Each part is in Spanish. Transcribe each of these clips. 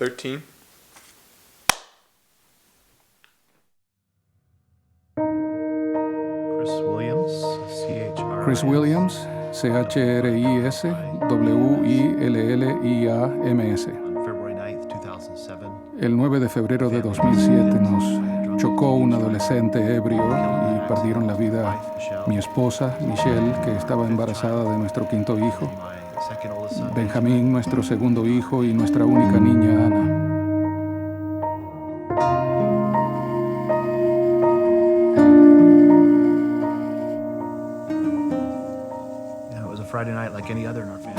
13. Chris Williams, CHRIS-WILLIAMS. El 9 de febrero de 2007 nos chocó un adolescente ebrio y perdieron la vida mi esposa, Michelle, que estaba embarazada de nuestro quinto hijo, Benjamín, nuestro segundo hijo, y nuestra única niña, Ana.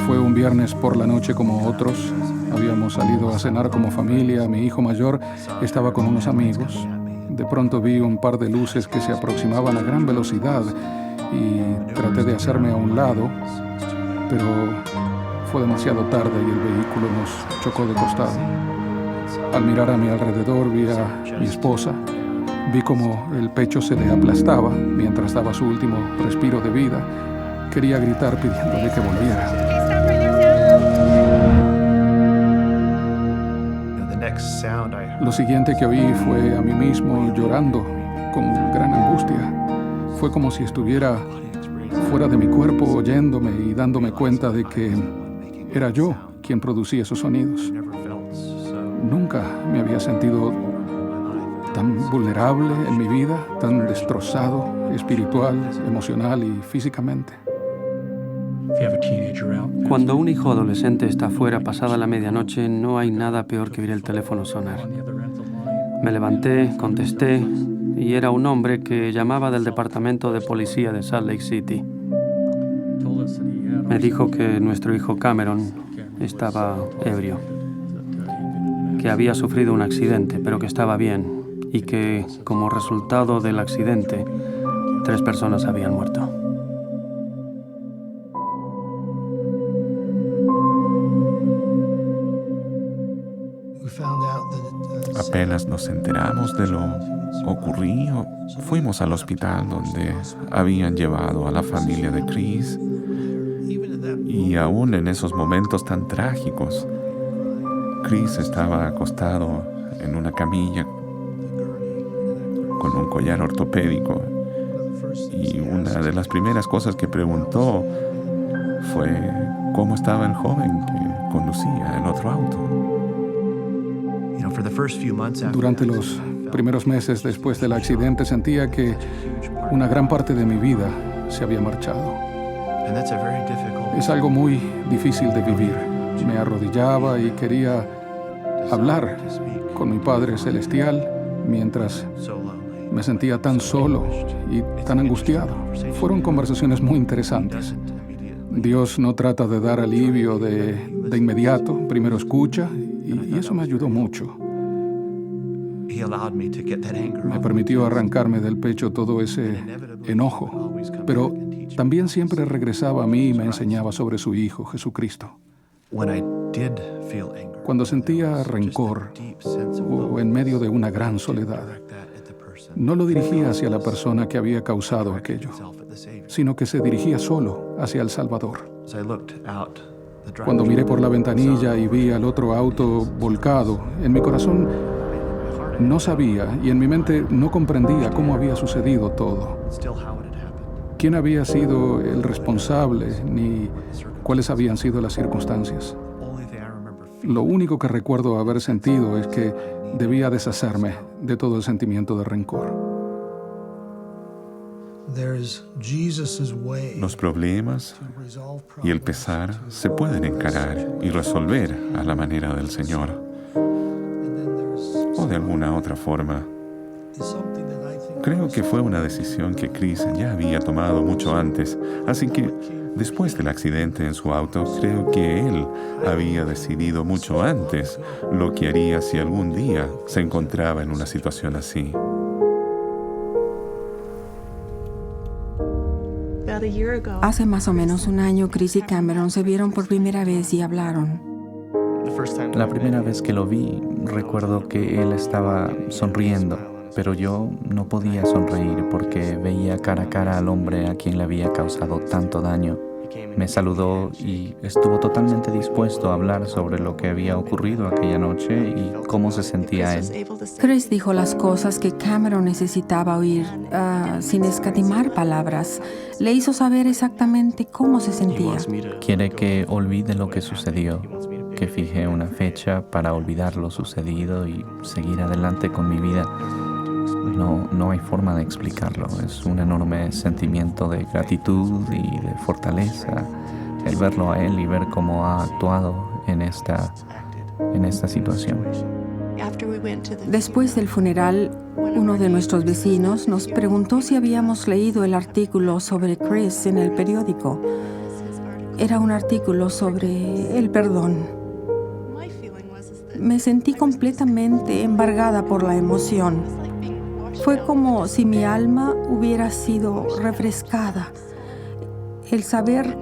Fue un viernes por la noche como otros. Habíamos salido a cenar como familia. Mi hijo mayor estaba con unos amigos. De pronto vi un par de luces que se aproximaban a gran velocidad y traté de hacerme a un lado, pero fue demasiado tarde y el vehículo nos chocó de costado. Al mirar a mi alrededor vi a mi esposa. Vi como el pecho se le aplastaba mientras daba su último respiro de vida. Quería gritar pidiéndole que volviera. Lo siguiente que oí fue a mí mismo llorando con gran angustia. Fue como si estuviera fuera de mi cuerpo oyéndome y dándome cuenta de que era yo quien producía esos sonidos. Nunca me había sentido tan vulnerable en mi vida, tan destrozado espiritual, emocional y físicamente. Cuando un hijo adolescente está fuera pasada la medianoche, no hay nada peor que oír el teléfono sonar. Me levanté, contesté, y era un hombre que llamaba del departamento de policía de Salt Lake City. Me dijo que nuestro hijo Cameron estaba ebrio, que había sufrido un accidente, pero que estaba bien, y que, como resultado del accidente, 3 personas habían muerto. Apenas nos enteramos de lo ocurrido, fuimos al hospital donde habían llevado a la familia de Chris. Y aún en esos momentos tan trágicos, Chris estaba acostado en una camilla con un collar ortopédico. Y una de las primeras cosas que preguntó fue cómo estaba el joven que conducía el otro auto. Durante los primeros meses después del accidente sentía que una gran parte de mi vida se había marchado. Es algo muy difícil de vivir. Me arrodillaba y quería hablar con mi Padre Celestial mientras me sentía tan solo y tan angustiado. Fueron conversaciones muy interesantes. Dios no trata de dar alivio de inmediato, primero escucha, y eso me ayudó mucho. Me permitió arrancarme del pecho todo ese enojo, pero también siempre regresaba a mí y me enseñaba sobre su Hijo, Jesucristo. Cuando sentía rencor o en medio de una gran soledad, no lo dirigía hacia la persona que había causado aquello, sino que se dirigía solo hacia el Salvador. Cuando miré por la ventanilla y vi al otro auto volcado, en mi corazón no sabía y en mi mente no comprendía cómo había sucedido todo. ¿Quién había sido el responsable ni cuáles habían sido las circunstancias? Lo único que recuerdo haber sentido es que debía deshacerme de todo el sentimiento de rencor. Los problemas y el pesar se pueden encarar y resolver a la manera del Señor o de alguna otra forma. Creo que fue una decisión que Chris ya había tomado mucho antes, así que después del accidente en su auto, creo que él había decidido mucho antes lo que haría si algún día se encontraba en una situación así. Hace más o menos un año, Chris y Cameron se vieron por primera vez y hablaron. La primera vez que lo vi, recuerdo que él estaba sonriendo, pero yo no podía sonreír porque veía cara a cara al hombre a quien le había causado tanto daño Me saludó y estuvo totalmente dispuesto a hablar sobre lo que había ocurrido aquella noche y cómo se sentía él. Chris dijo las cosas que Cameron necesitaba oír, sin escatimar palabras. Le hizo saber exactamente cómo se sentía. Quiere que olvide lo que sucedió, que fije una fecha para olvidar lo sucedido y seguir adelante con mi vida. No hay forma de explicarlo. Es un enorme sentimiento de gratitud y de fortaleza el verlo a él y ver cómo ha actuado en esta situación. Después del funeral, uno de nuestros vecinos nos preguntó si habíamos leído el artículo sobre Chris en el periódico. Era un artículo sobre el perdón. Me sentí completamente embargada por la emoción. Fue como si mi alma hubiera sido refrescada. El saber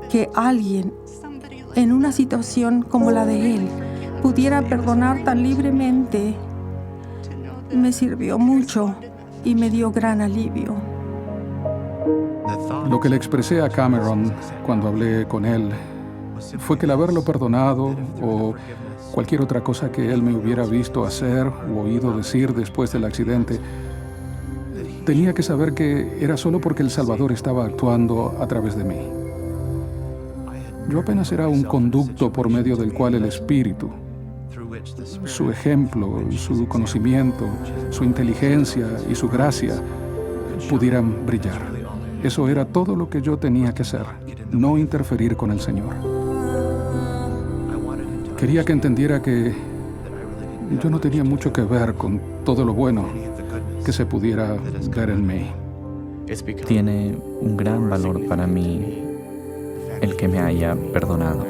que alguien en una situación como la de él pudiera perdonar tan libremente me sirvió mucho y me dio gran alivio. Lo que le expresé a Cameron cuando hablé con él fue que el haberlo perdonado o cualquier otra cosa que él me hubiera visto hacer u oído decir después del accidente, tenía que saber que era solo porque el Salvador estaba actuando a través de mí. Yo apenas era un conducto por medio del cual el Espíritu, su ejemplo, su conocimiento, su inteligencia y su gracia pudieran brillar. Eso era todo lo que yo tenía que hacer, no interferir con el Señor. Quería que entendiera que yo no tenía mucho que ver con todo lo bueno que se pudiera ver en mí. Tiene un gran valor para mí el que me haya perdonado,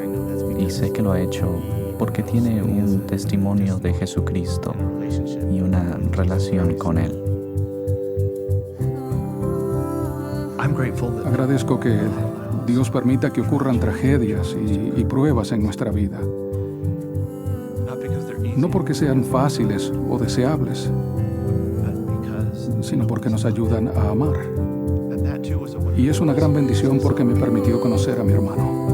y sé que lo ha hecho porque tiene un testimonio de Jesucristo y una relación con Él. Agradezco que Dios permita que ocurran tragedias y pruebas en nuestra vida. No porque sean fáciles o deseables, sino porque nos ayudan a amar. Y es una gran bendición porque me permitió conocer a mi hermano.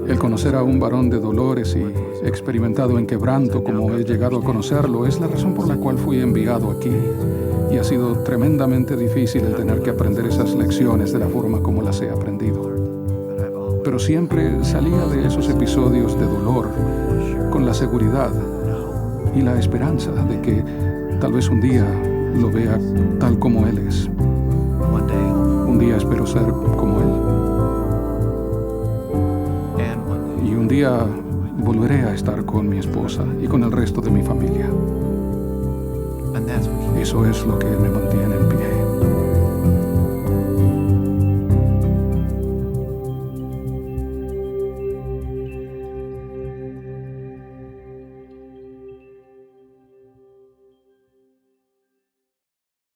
El conocer a un varón de dolores y experimentado en quebranto como he llegado a conocerlo es la razón por la cual fui enviado aquí. Y ha sido tremendamente difícil el tener que aprender esas lecciones de la forma como las he aprendido. Pero siempre salía de esos episodios de dolor con la seguridad y la esperanza de que tal vez un día lo vea tal como Él es. Un día espero ser como Él. Y un día volveré a estar con mi esposa y con el resto de mi familia. Eso es lo que me mantiene en pie.